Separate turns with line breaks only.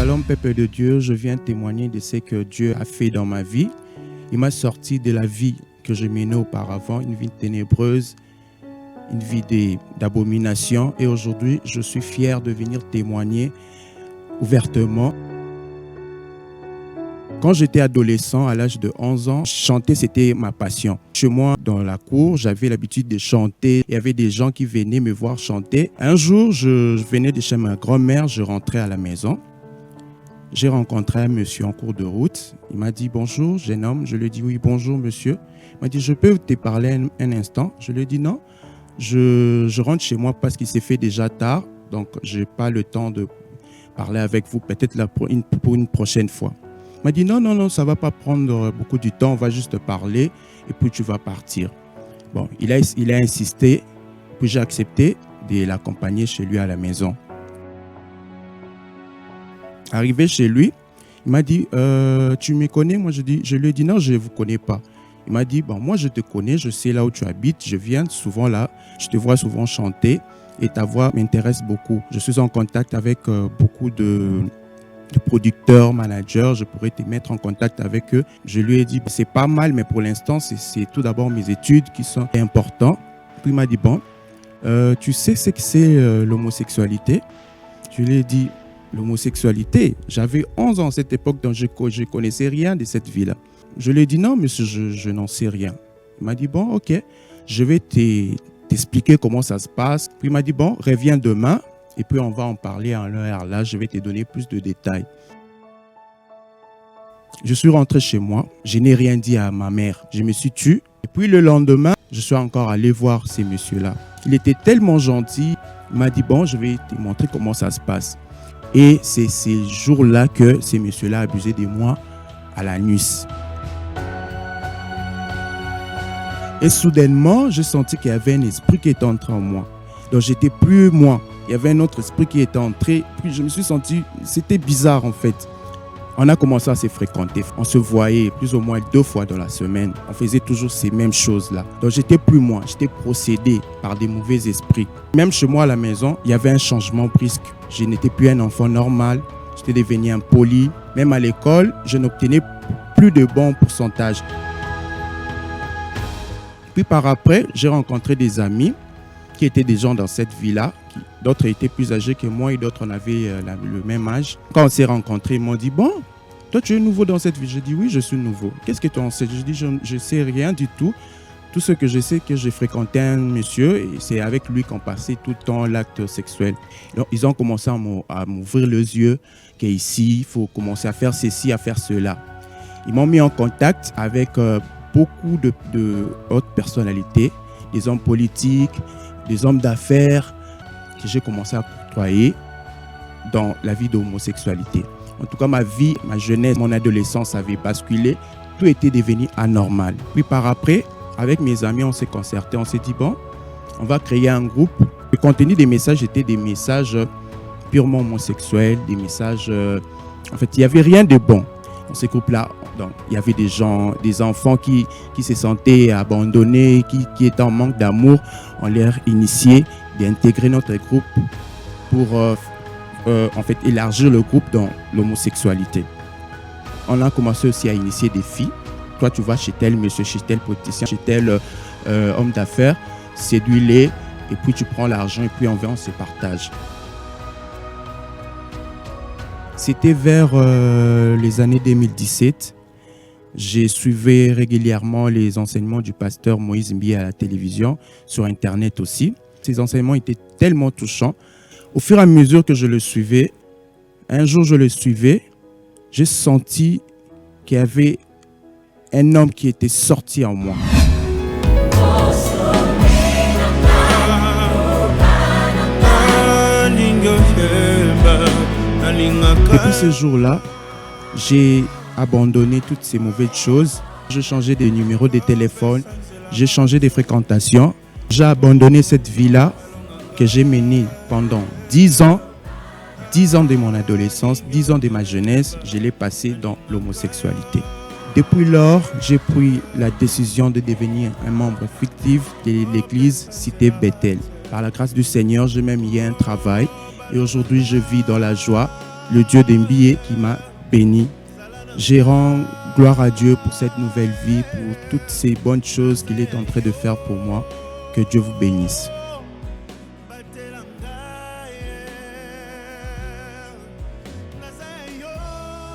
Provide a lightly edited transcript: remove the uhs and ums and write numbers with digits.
Shalom peuple de Dieu, je viens témoigner de ce que Dieu a fait dans ma vie. Il m'a sorti de la vie que je menais auparavant, une vie ténébreuse, une vie d'abomination. Et aujourd'hui, je suis fier de venir témoigner ouvertement. Quand j'étais adolescent, à l'âge de 11 ans, chanter, c'était ma passion. Chez moi, dans la cour, j'avais l'habitude de chanter. Il y avait des gens qui venaient me voir chanter. Un jour, je venais de chez ma grand-mère, je rentrais à la maison. J'ai rencontré un monsieur en cours de route. Il m'a dit « Bonjour, jeune homme ». Je lui ai dit « Oui, bonjour, monsieur ». Il m'a dit « Je peux te parler un instant ?» Je lui ai dit « Non, je rentre chez moi parce qu'il s'est fait déjà tard. Donc, je n'ai pas le temps de parler avec vous, peut-être pour une prochaine fois. » Il m'a dit « Non, ça ne va pas prendre beaucoup de temps. On va juste parler et puis tu vas partir. » Bon, il a insisté. Puis j'ai accepté de l'accompagner chez lui à la maison. Arrivé chez lui, il m'a dit tu me connais? Moi, je lui ai dit non, je ne vous connais pas. Il m'a dit bon, moi je te connais, je sais là où tu habites, je viens souvent là, je te vois souvent chanter et ta voix m'intéresse beaucoup. Je suis en contact avec beaucoup de producteurs, managers, je pourrais te mettre en contact avec eux. Je lui ai dit c'est pas mal, mais pour l'instant, c'est tout d'abord mes études qui sont importantes. Puis il m'a dit bon, tu sais ce que c'est l'homosexualité? Je lui ai dit l'homosexualité. J'avais 11 ans à cette époque, donc je ne connaissais rien de cette vie-là. Je lui ai dit non, monsieur, je n'en sais rien. Il m'a dit bon, ok, je vais t'expliquer comment ça se passe. Puis il m'a dit bon, reviens demain et puis on va en parler en l'heure là, je vais te donner plus de détails. Je suis rentré chez moi, je n'ai rien dit à ma mère, je me suis tué. Et puis le lendemain, je suis encore allé voir ces messieurs-là. Il était tellement gentil, il m'a dit bon, je vais te montrer comment ça se passe. Et c'est ces jours-là que ces messieurs-là abusaient de moi à la nuit. Et soudainement, j'ai senti qu'il y avait un esprit qui était entré en moi. Donc, j'étais plus moi. Il y avait un autre esprit qui était entré. Puis, je me suis senti, c'était bizarre en fait. On a commencé à se fréquenter. On se voyait plus ou moins 2 fois dans la semaine. On faisait toujours ces mêmes choses-là. Donc, j'étais plus moi. J'étais possédé par des mauvais esprits. Même chez moi à la maison, il y avait un changement brusque. Je n'étais plus un enfant normal. J'étais devenu impoli. Même à l'école, je n'obtenais plus de bons pourcentages. Puis par après, j'ai rencontré des amis qui étaient des gens dans cette vie-là. D'autres étaient plus âgés que moi et d'autres en avaient le même âge. Quand on s'est rencontrés, ils m'ont dit « Bon, toi tu es nouveau dans cette vie ?» Je dis « Oui, je suis nouveau. » « Qu'est-ce que tu en sais ?» Je dis « Je ne sais rien du tout. Tout ce que je sais, c'est que j'ai fréquenté un monsieur et c'est avec lui qu'on passait tout le temps l'acte sexuel. » Donc, ils ont commencé à m'ouvrir les yeux qu'ici, il faut commencer à faire ceci, à faire cela. Ils m'ont mis en contact avec beaucoup de hautes personnalités, des hommes politiques, des hommes d'affaires que j'ai commencé à côtoyer dans la vie d'homosexualité. En tout cas, ma vie, ma jeunesse, mon adolescence avait basculé. Tout était devenu anormal. Puis par après, avec mes amis, on s'est concerté, on s'est dit bon, on va créer un groupe. Le contenu des messages était des messages purement homosexuels, des messages... en fait, il n'y avait rien de bon dans ces groupes-là. Donc, il y avait des gens, des enfants qui se sentaient abandonnés, qui étaient en manque d'amour. On leur initiait d'intégrer notre groupe pour en fait, élargir le groupe dans l'homosexualité. On a commencé aussi à initier des filles. Toi, tu vas chez tel monsieur, chez tel politicien, chez tel homme d'affaires, séduis-les, et puis tu prends l'argent, et puis on se partage. C'était vers les années 2017. J'ai suivi régulièrement les enseignements du pasteur Moïse Mbié à la télévision, sur Internet aussi. Ces enseignements étaient tellement touchants. Au fur et à mesure que je le suivais, un jour je le suivais, j'ai senti qu'il y avait un homme qui était sorti en moi. Depuis ce jour-là, j'ai abandonné toutes ces mauvaises choses. J'ai changé de numéro de téléphone, j'ai changé de fréquentation. J'ai abandonné cette vie-là que j'ai menée pendant 10 ans. 10 ans de mon adolescence, 10 ans de ma jeunesse, je l'ai passé dans l'homosexualité. Depuis lors, j'ai pris la décision de devenir un membre fictif de l'église Cité Bethel. Par la grâce du Seigneur, j'ai même eu un travail et aujourd'hui, je vis dans la joie le Dieu d'Mbié qui m'a béni. Je rends gloire à Dieu pour cette nouvelle vie, pour toutes ces bonnes choses qu'il est en train de faire pour moi. Que Dieu vous bénisse.